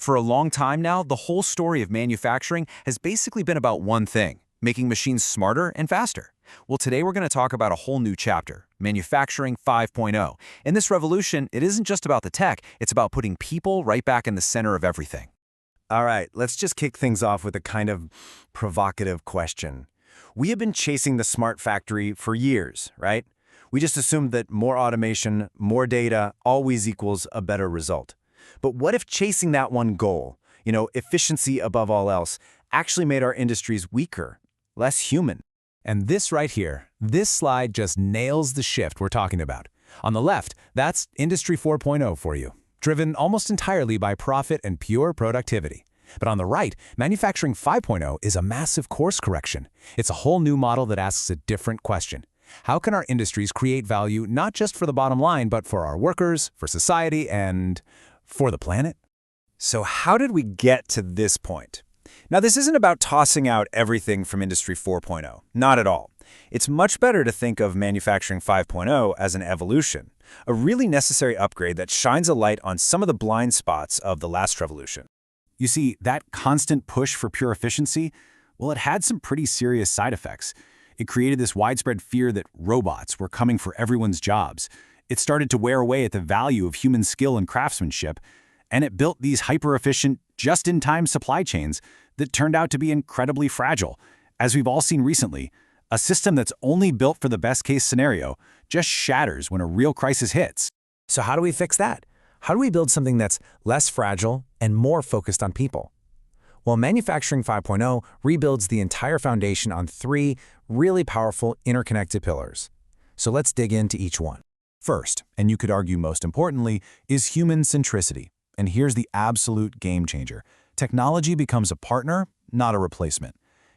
For a long time now, the whole story of manufacturing has basically been about one thing: making machines smarter and faster. Well, today we're going to talk about a whole new chapter, Manufacturing 5.0. In this revolution, it isn't just about the tech, it's about putting people right back in the center of everything. All right, let's just kick things off with a kind of provocative question. We have been chasing the smart factory for years, right? We just assumed that more automation, more data, always equals a better result. But what if chasing that one goal, efficiency above all else, actually made our industries weaker, less human? And this right here, this slide just nails the shift we're talking about. On the left, that's Industry 4.0 for you, driven almost entirely by profit and pure productivity. But on the right, Manufacturing 5.0 is a massive course correction. It's a whole new model that asks a different question. How can our industries create value not just for the bottom line, but for our workers, for society, and for the planet? So how did we get to this point? Now, this isn't about tossing out everything from Industry 4.0. Not at all. It's much better to think of Manufacturing 5.0 as an evolution, a really necessary upgrade that shines a light on some of the blind spots of the last revolution. You see, that constant push for pure efficiency, well, it had some pretty serious side effects. It created this widespread fear that robots were coming for everyone's jobs. It started to wear away at the value of human skill and craftsmanship, and it built these hyper-efficient, just-in-time supply chains that turned out to be incredibly fragile. As we've all seen recently, a system that's only built for the best-case scenario just shatters when a real crisis hits. So how do we fix that? How do we build something that's less fragile and more focused on people? Well, Manufacturing 5.0 rebuilds the entire foundation on three really powerful interconnected pillars. So let's dig into each one. First, and you could argue most importantly, is human centricity. And here's the absolute game changer. Technology becomes a partner, not a replacement.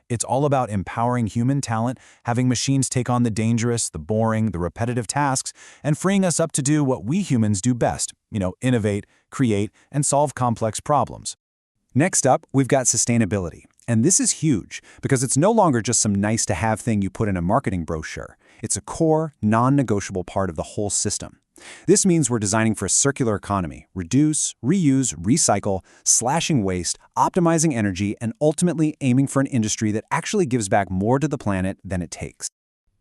It's all about empowering human talent, having machines take on the dangerous, the boring, the repetitive tasks, and freeing us up to do what we humans do best, innovate, create, and solve complex problems. Next up, we've got sustainability. And this is huge because it's no longer just some nice-to-have thing you put in a marketing brochure. It's a core, non-negotiable part of the whole system. This means we're designing for a circular economy: reduce, reuse, recycle, slashing waste, optimizing energy, and ultimately aiming for an industry that actually gives back more to the planet than it takes.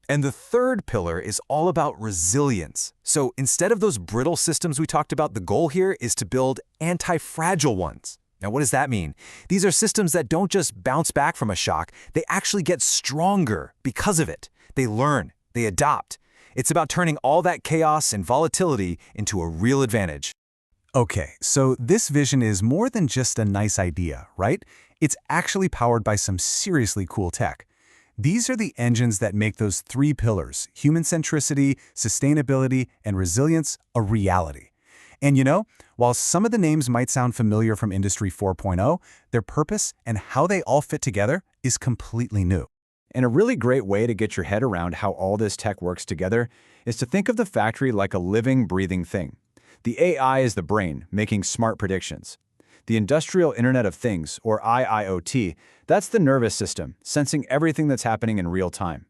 And the third pillar is all about resilience. So instead of those brittle systems we talked about, the goal here is to build anti-fragile ones. Now, what does that mean? These are systems that don't just bounce back from a shock, they actually get stronger because of it. They learn, they adopt. It's about turning all that chaos and volatility into a real advantage. Okay, so this vision is more than just a nice idea, right? It's actually powered by some seriously cool tech. These are the engines that make those three pillars, human centricity, sustainability, and resilience, a reality. And while some of the names might sound familiar from Industry 4.0, their purpose and how they all fit together is completely new. And a really great way to get your head around how all this tech works together is to think of the factory like a living, breathing thing. The AI is the brain, making smart predictions. The Industrial Internet of Things, or IIoT, that's the nervous system, sensing everything that's happening in real time.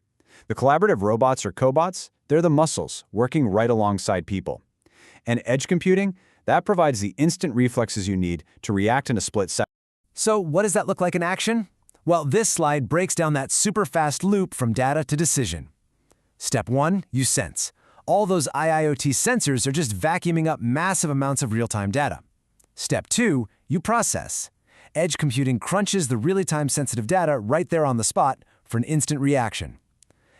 The collaborative robots or cobots, they're the muscles, working right alongside people. And edge computing, that provides the instant reflexes you need to react in a split second. So what does that look like in action? Well, this slide breaks down that super fast loop from data to decision. Step 1, you sense. All those IIoT sensors are just vacuuming up massive amounts of real-time data. Step 2, you process. Edge computing crunches the really time-sensitive data right there on the spot for an instant reaction.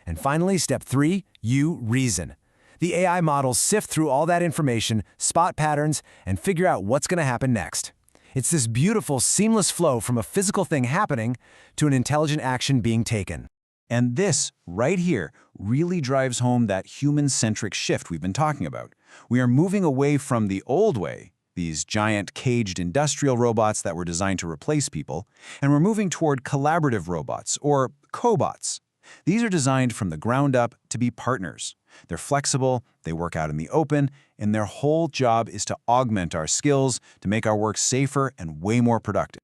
And finally, step 3, you reason. The AI models sift through all that information, spot patterns, and figure out what's going to happen next. It's this beautiful, seamless flow from a physical thing happening to an intelligent action being taken. And this, right here, really drives home that human-centric shift we've been talking about. We are moving away from the old way, these giant caged industrial robots that were designed to replace people, and we're moving toward collaborative robots, or cobots. These are designed from the ground up to be partners. They're flexible, they work out in the open, and their whole job is to augment our skills to make our work safer and way more productive.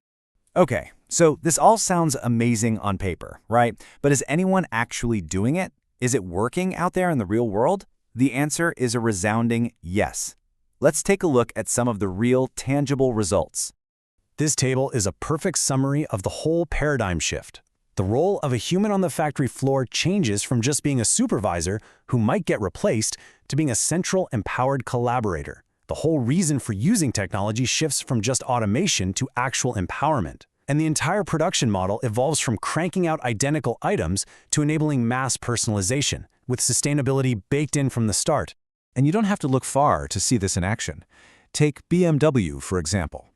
Okay, so this all sounds amazing on paper, right? But is anyone actually doing it? Is it working out there in the real world? The answer is a resounding yes. Let's take a look at some of the real, tangible results. This table is a perfect summary of the whole paradigm shift. The role of a human on the factory floor changes from just being a supervisor who might get replaced to being a central, empowered collaborator. The whole reason for using technology shifts from just automation to actual empowerment. And the entire production model evolves from cranking out identical items to enabling mass personalization, with sustainability baked in from the start. And you don't have to look far to see this in action. Take BMW, for example.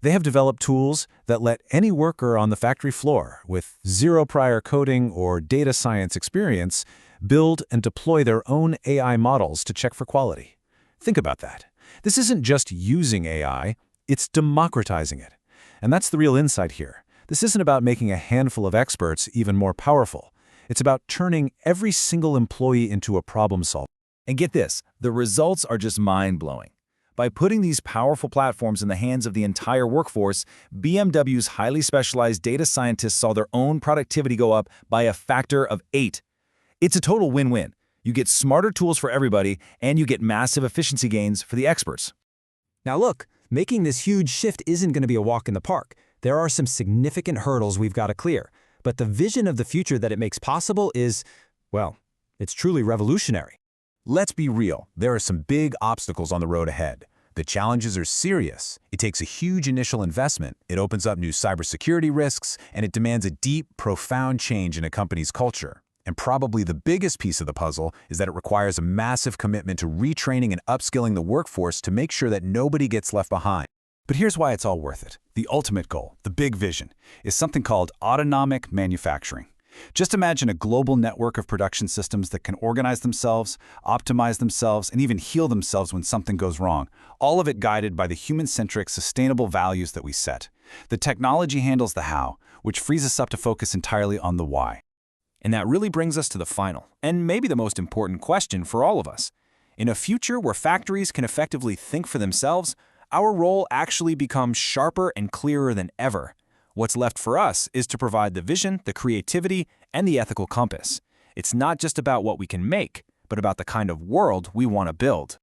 They have developed tools that let any worker on the factory floor with zero prior coding or data science experience build and deploy their own AI models to check for quality. Think about that. This isn't just using AI, it's democratizing it. And that's the real insight here. This isn't about making a handful of experts even more powerful. It's about turning every single employee into a problem solver. And get this, the results are just mind-blowing. By putting these powerful platforms in the hands of the entire workforce, BMW's highly specialized data scientists saw their own productivity go up by a factor of 8. It's a total win-win. You get smarter tools for everybody, and you get massive efficiency gains for the experts. Now look, making this huge shift isn't going to be a walk in the park. There are some significant hurdles we've got to clear. But the vision of the future that it makes possible is, well, it's truly revolutionary. Let's be real, there are some big obstacles on the road ahead. The challenges are serious. It takes a huge initial investment, it opens up new cybersecurity risks, and it demands a deep, profound change in a company's culture. And probably the biggest piece of the puzzle is that it requires a massive commitment to retraining and upskilling the workforce to make sure that nobody gets left behind. But here's why it's all worth it. The ultimate goal, the big vision, is something called autonomic manufacturing. Just imagine a global network of production systems that can organize themselves, optimize themselves, and even heal themselves when something goes wrong, all of it guided by the human-centric, sustainable values that we set. The technology handles the how, which frees us up to focus entirely on the why. And that really brings us to the final, and maybe the most important question for all of us. In a future where factories can effectively think for themselves, our role actually becomes sharper and clearer than ever. What's left for us is to provide the vision, the creativity, and the ethical compass. It's not just about what we can make, but about the kind of world we want to build.